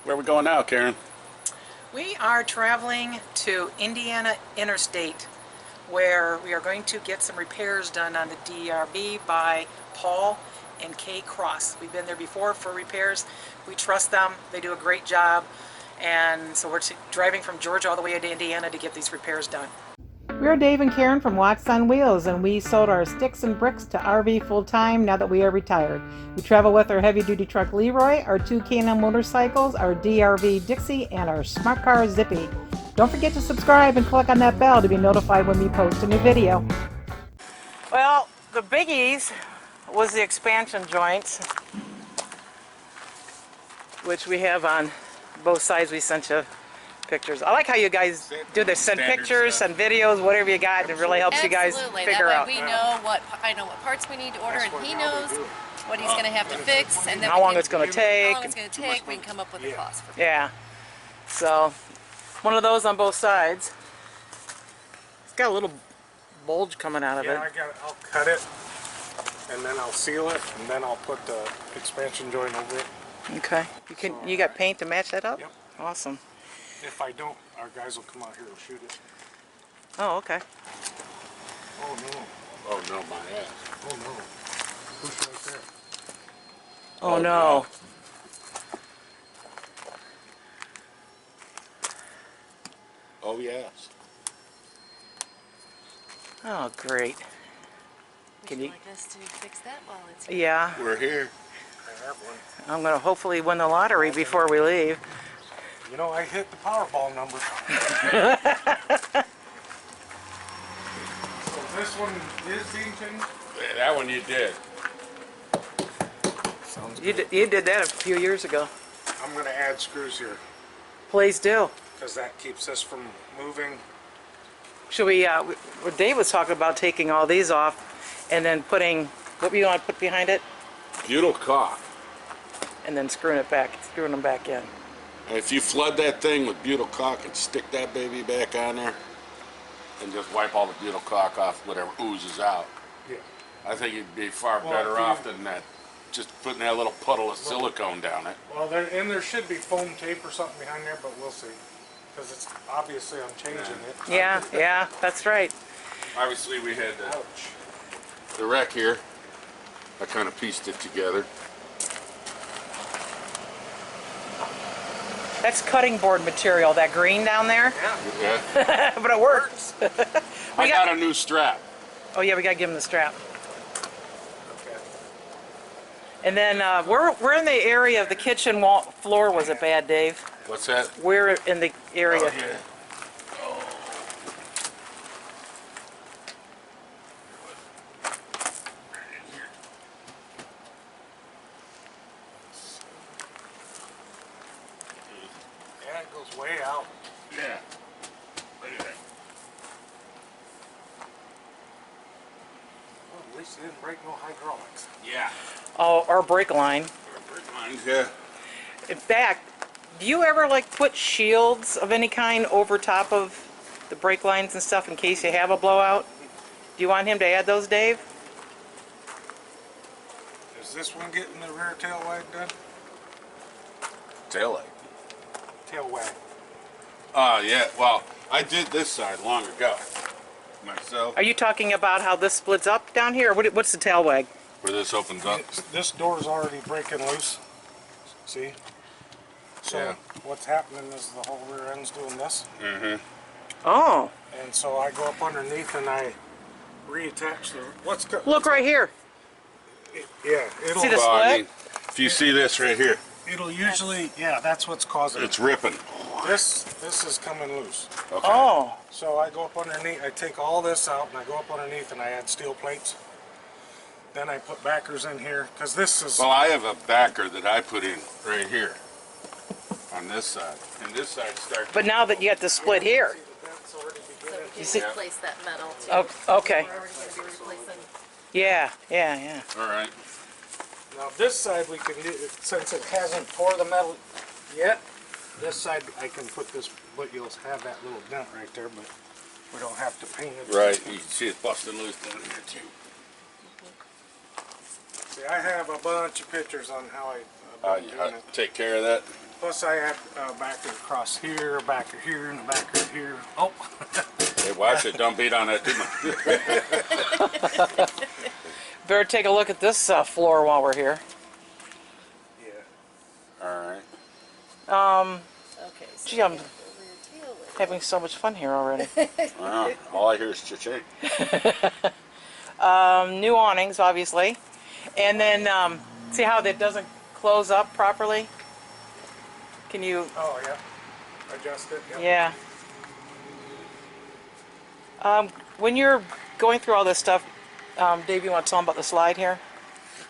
Where are we going now, Karen? We are traveling to Indiana Interstate, where we are going to get some repairs done on the DRB by Paul and Kay Cross. We've been there before for repairs. We trust them. They do a great job. And so we're driving from Georgia all the way to Indiana to get these repairs done. We're Dave and Karen from Wax on Wheels, and we sold our sticks and bricks to RV full-time now that we are retired. We travel with our heavy-duty truck Leroy, our two K&M motorcycles, our DRV Dixie, and our smart car Zippy. Don't forget to subscribe and click on that bell to be notified when we post a new video. Well, the biggies was the expansion joints, which we have on both sides. We sent you pictures. I like how you guys do this, send pictures, send videos, whatever you got. It really helps you guys figure out. We know I know what parts we need to order, and he knows what he's going to have to fix, and then how long it's going to take. How long it's going to take. We can come up with a cost for it. Yeah. So, one of those on both sides. It's got a little bulge coming out of it. I'll cut it, and then I'll seal it, and then I'll put the expansion joint over it. Okay. You got paint to match that up? Yep. Awesome. If I don't, our guys will come out here and shoot it. Oh, okay. Oh no. Oh no, my ass. Oh no. Push right there. Oh no. Oh yes. Oh great. Would you like us to fix that while it's here? Yeah. We're here. I have one. I'm going to hopefully win the lottery before we leave. You know, I hit the Powerball number. So this one is being changed? Yeah, that one you did. Sounds good. You did that a few years ago. I'm going to add screws here, Please do. because that keeps this from moving. Should we, Dave was talking about taking all these off and then putting, what do you want to put behind it? 𝗩𝗘𝗏𝗏. And then screwing them back in. And if you flood that thing with 𝗩𝗘𝗏𝗏 and stick that baby back on there, and just wipe all the 𝗩𝗃𝗏𝗏 off, whatever oozes out, Yeah. I think you'd be far better off than that. Just putting that little puddle of silicone down it. Well, there should be foam tape or something behind there, but we'll see. Because it's obviously I'm changing it. Yeah, that's right. Obviously, we had Ouch. the wreck here. I kind of pieced it together. That's cutting board material, that green down there. Yeah. But it works. I got a new strap. Oh yeah, we got to give him the strap. Okay. And then we're in the area of the kitchen wall floor. Was it bad, Dave? What's that? We're in the area. Oh, yeah. Yeah, it goes way out. Yeah. Look at that. Well, at least it didn't break no hydraulics. Yeah. Oh, our brake line. Yeah. In fact, do you ever like put shields of any kind over top of the brake lines and stuff in case you have a blowout? Do you want him to add those, Dave? Is this one getting the rear tail wag done? Tail light. Tail wag. Yeah. Well, I did this side long ago myself. Are you talking about how this splits up down here? Or what's the tail wag? Where this opens up. This door's already breaking loose. See? So Yeah. what's happening is the whole rear end's doing this. Mm-hmm. Oh, And so I go up underneath and I reattach the look right here. Yeah, it'll See the Well, I split? mean, if you see this right here, it'll usually that's what's causing it's it. ripping. This is coming loose. Okay. Oh, So I go up underneath, I take all this out and I go up underneath and I add steel plates. Then I put backers in here, because this is... Well, I have a backer that I put in right here on this side. And this side starts... but now that you got the split here. That's already So beginning. we see- can replace that metal too. Oh, okay. We're already going to be replacing. Yeah. All right. Now this side we can do, since it hasn't poured the metal yet, this side I can put this, but you'll have that little dent right there, but we don't have to paint it. Right. You can see it busting loose down here too. See, I have a bunch of pictures on how I You take care of that? Plus I have backer across here, backer here, and a backer here. Oh. Hey, watch it. Don't beat on that too much. Better take a look at this floor while we're here. Yeah. All right. Okay. So Gee, I'm over your tail light. having so much fun here already. Wow. All I hear is cha-ching. New awnings, obviously. And then, see how that doesn't close up properly? Can you, Oh, yeah. Adjust it. Yep. yeah. When you're going through all this stuff, Dave, you want to tell them about the slide here?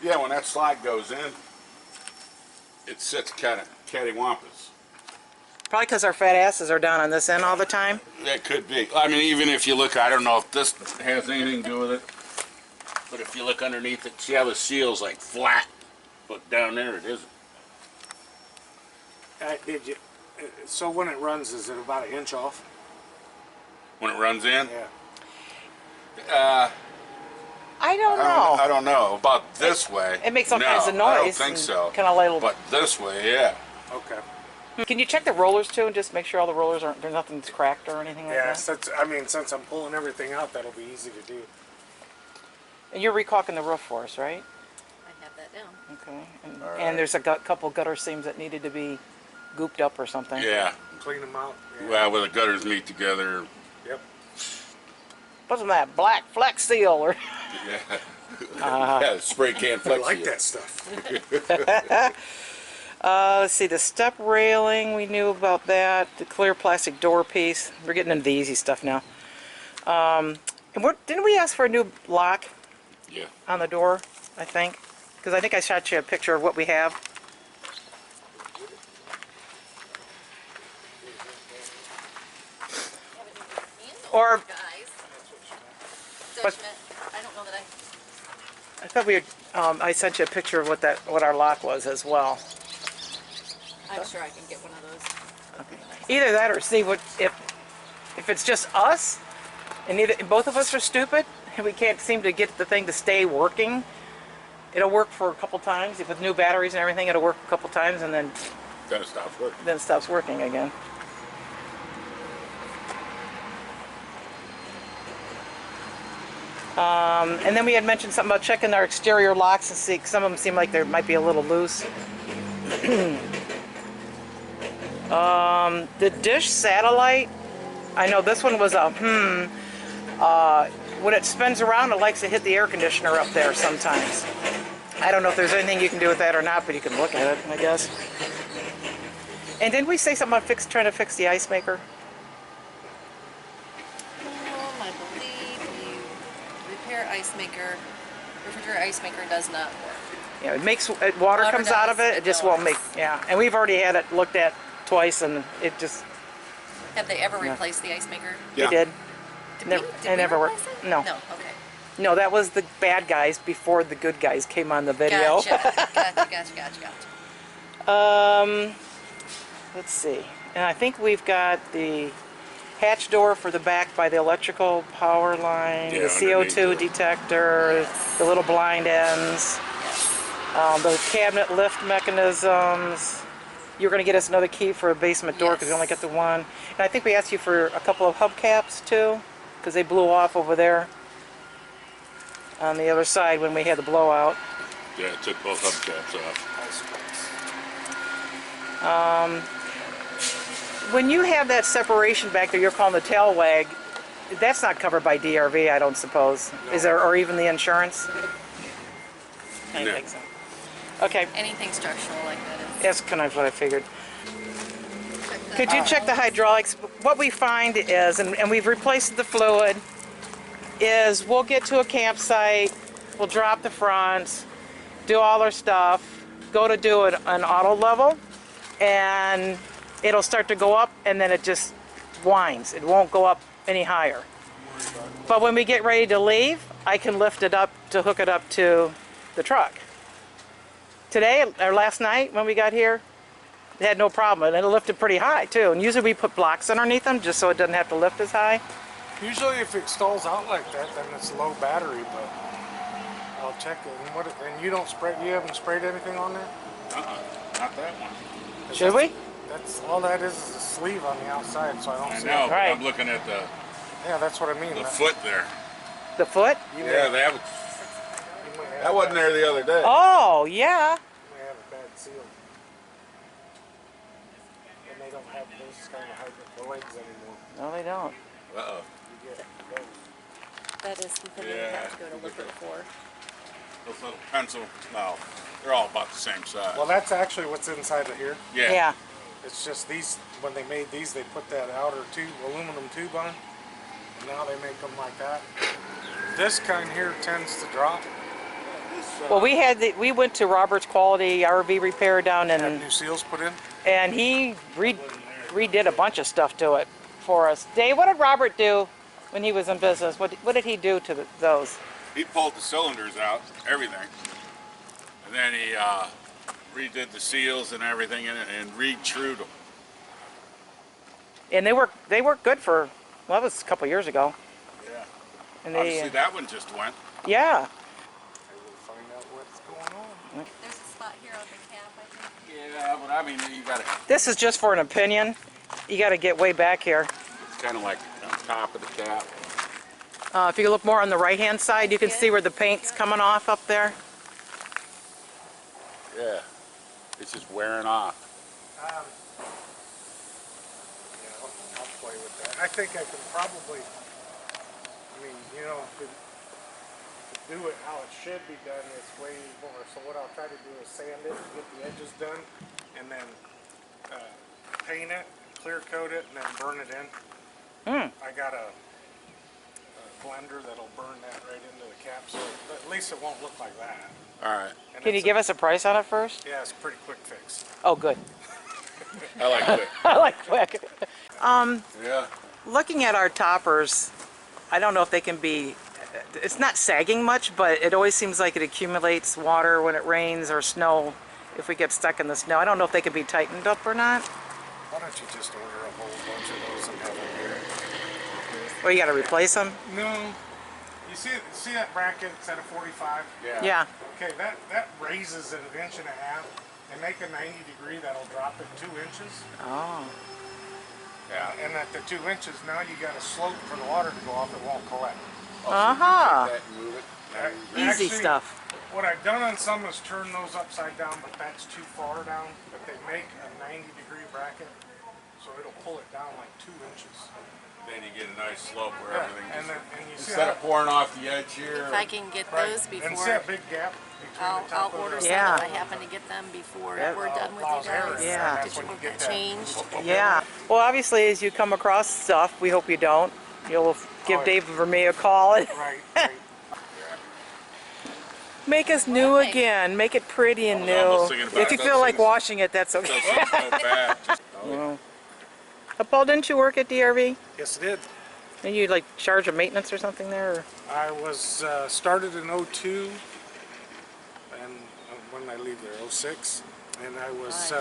Yeah, when that slide goes in, it sits cattywampus. Probably because our fat asses are down on this end all the time. That could be. I mean, even if you look, I don't know if this has anything to do with it, but if you look underneath it, see how the seal's like flat, but down there it isn't. Did you? So when it runs, is it about an inch off? When it runs in? Yeah. I don't know. I don't know. About this way. It makes all no, kinds of noise. I don't think so. Kind of little. But this way, yeah. Okay. Can you check the rollers too, and just make sure all the rollers aren't, there's nothing's cracked or anything like Yeah. that? Since since I'm pulling everything out, that'll be easy to do. And you're recalking the roof for us, right? I have that down. Okay. And, All right. and there's a couple gutter seams that needed to be gooped up or something. Yeah. Clean them out. Yeah. Well, where the gutters meet together. Yep. Wasn't that black flex seal or? Yeah. Yeah, spray can I flex like seal. that stuff. Let's see, the step railing, we knew about that. The clear plastic door piece. We're getting into the easy stuff now. And didn't we ask for a new lock Yeah. on the door, I think? Because I think I shot you a picture of what we have. Or, Guys. But- Judgment. I don't know that I thought we had, I sent you a picture of what our lock was as well. I'm sure I can get one of those. Either that or see what, if it's just us, and both of us are stupid, and we can't seem to get the thing to stay working. It'll work for a couple times. With new batteries and everything, it'll work a couple times, and then Then it stops working. it stops working again. And then we had mentioned something about checking our exterior locks and see, some of them seem like they might be a little loose. The dish satellite, I know this one was a when it spins around, it likes to hit the air conditioner up there sometimes. I don't know if there's anything you can do with that or not, but you can look at it, I guess. And didn't we say something about trying to fix the ice maker? I believe you repair ice maker. Refrigerator ice maker does not work. Yeah, it makes water comes out of it. It just won't make. Yeah, and we've already had it looked at twice, and it just Have they ever replaced the ice maker? Yeah. it did. Did Never, we? it Did we never worked. replace it? No, No. Okay. no, that was the bad guys before the good guys came on the video. Gotcha. Let's see, and I think we've got the hatch door for the back by the electrical power line, Yeah, the CO2 underneath detector, the little blind ends, Yes. the cabinet lift mechanisms. You're going to get us another key for a basement door because we only got the one. And I think we asked you for a couple of hubcaps too, because they blew off over there on the other side when we had the blowout. Yeah, it took both hubcaps off. When you have that separation back there, you're calling the tail wag, that's not covered by DRV, I don't suppose. No. Is there, or even the insurance? I don't No. think so. Okay, Anything structural like that is. that's kind of what I figured. Could you check the hydraulics? What we find is, and we've replaced the fluid, is we'll get to a campsite, we'll drop the front, do all our stuff, go to do an auto level, and it'll start to go up, and then it just whines. It won't go up any higher. But when we get ready to leave, I can lift it up to hook it up to the truck. Today, or last night when we got here, it had no problem, and it lifted pretty high too. And usually we put blocks underneath them just so it doesn't have to lift as high. Usually if it stalls out like that, then it's low battery, but I'll check it. And you don't spray, you haven't sprayed anything on there? Not that one. Should we? That's all that is a sleeve on the outside, so I don't I see know, it. but Right. I'm looking at the Yeah, that's what I mean. foot there. The foot? You Yeah, may, they have. you might have That wasn't there the other day. Oh, yeah. You may have a bad seal. And they don't have those kind of hybrid legs anymore. No, they don't. Uh-oh. You get those. That is something we Yeah. have to go to look at for. Those little pencil. No, they're all about the same size. Well, that's actually what's inside of here. yeah. Yeah. It's just these, when they made these, they put that outer tube, aluminum tube on. And now they make them like that. This kind here tends to drop. Well, we went to Robert's Quality RV Repair down Have in, new seals put in. and he redid a bunch of stuff to it for us. Dave, what did Robert do when he was in business? What did he do to those? He pulled the cylinders out, everything, and then he redid the seals and everything in it and re-trued them. And they work good for, well, that was a couple years ago. Yeah. And Obviously, they, that one just went. yeah. I will find out what's going on. There's a spot here on the cap, I think. Yeah, but I mean, you got to. This is just for an opinion. You got to get way back here. It's kind of like on top of the cap. If you look more on the right-hand side, you can see where the paint's coming off up there. Yeah. It's just wearing off. Yeah, I'll play with that. I think I can probably, I mean, you know, to do it how it should be done is way more. So what I'll try to do is sand it, get the edges done, and then paint it, clear coat it, and then burn it in. I got a blender that'll burn that right into the cap, so at least it won't look like that. All right. And Can you give us a price on it first? Yeah, it's a pretty quick fix. Oh, good. I like it. I like quick. Yeah. Looking at our toppers, I don't know if they can be, it's not sagging much, but it always seems like it accumulates water when it rains or snow if we get stuck in the snow. I don't know if they can be tightened up or not. Why don't you just order a whole bunch of those and have them here? Well, you got to replace them? No. You see that bracket set of 45? Yeah. Yeah. Okay, that raises it an inch and a half. They make a 90 degree that'll drop it 2 inches. Oh. Yeah. And at the 2 inches, now you got a slope for the water to go off, it won't collect. Uh-huh. That and move it. Easy Actually, stuff. What I've done on some is turn those upside down, but that's too far down. But they make a 90 degree bracket, so it'll pull it down like 2 inches. Then you get a nice slope where Yeah, everything and, just, then, and you see instead how, of pouring off the edge here. If I can get right, those and see before, that big gap between I'll the top order of some the Yeah. if I happen to get them before That we're done with allows you air guys. in, Yeah. and Did that's you when want get that changed? Yeah. Well, obviously, as you come across stuff, we hope you don't. You'll give Oh, Dave or me a call and Right, right. make us new again. Make it pretty and I was almost new. thinking about If you those feel like things. washing it, that's okay. Those things go bad. Just, Paul, didn't you work at DRV? Yes, it did. And you like charge of maintenance or something there? Or? I was started in '02, and when I leave there, '06, and I was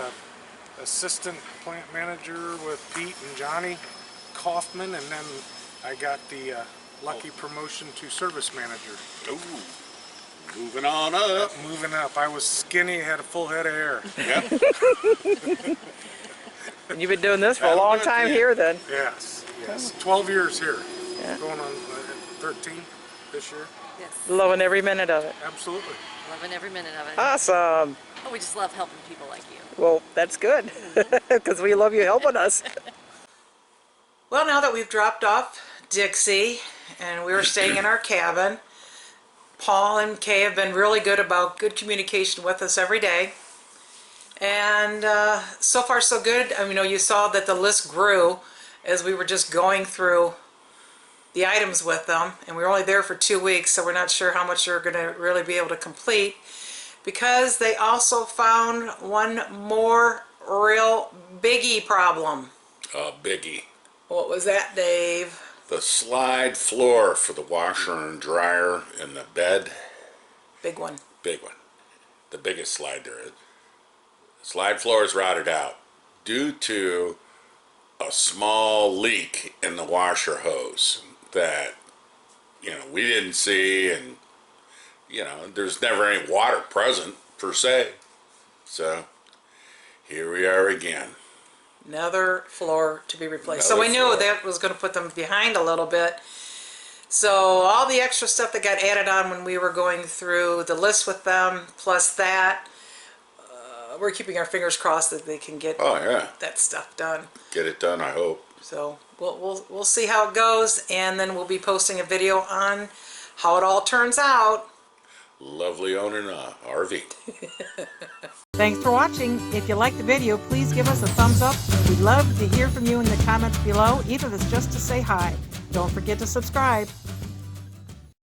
assistant plant manager with Pete and Johnny Kaufman, and then I got the lucky promotion to service manager. ooh, moving on up. Moving up, I was skinny, had a full head of hair. Yep. And you've been doing this for a That'll long do it time uh, to you. here then. Yes, yes, 12 years here, Yeah. going on 13 this year. Yes. Loving every minute of it. Absolutely. Loving every minute of it. Awesome. Oh, we just love helping people like you. Well, that's good, because we love you helping us. Well, now that we've dropped off Dixie and we were staying in our cabin, Paul and Kay have been really good about good communication with us every day. And so far so good. I mean, you saw that the list grew as we were just going through the items with them, and we were only there for 2 weeks, so we're not sure how much they're going to really be able to complete, because they also found one more real biggie problem. A biggie. What was that, Dave? The slide floor for the washer and dryer in the bed. Big one. Big one. The biggest slide there is. Slide floor is rotted out due to a small leak in the washer hose that, we didn't see, and, there's never any water present per se. So Here we are again. Another floor to be replaced. Another So we knew floor. that was going to put them behind a little bit. So all the extra stuff that got added on when we were going through the list with them, plus that, we're keeping our fingers crossed that they can get Oh yeah, that stuff done. get it done, I hope. So we'll see how it goes, and then we'll be posting a video on how it all turns out. Lovely owning a RV. Thanks for watching. If you liked the video, please give us a thumbs up. We'd love to hear from you in the comments below, even if it's just to say hi. Don't forget to subscribe.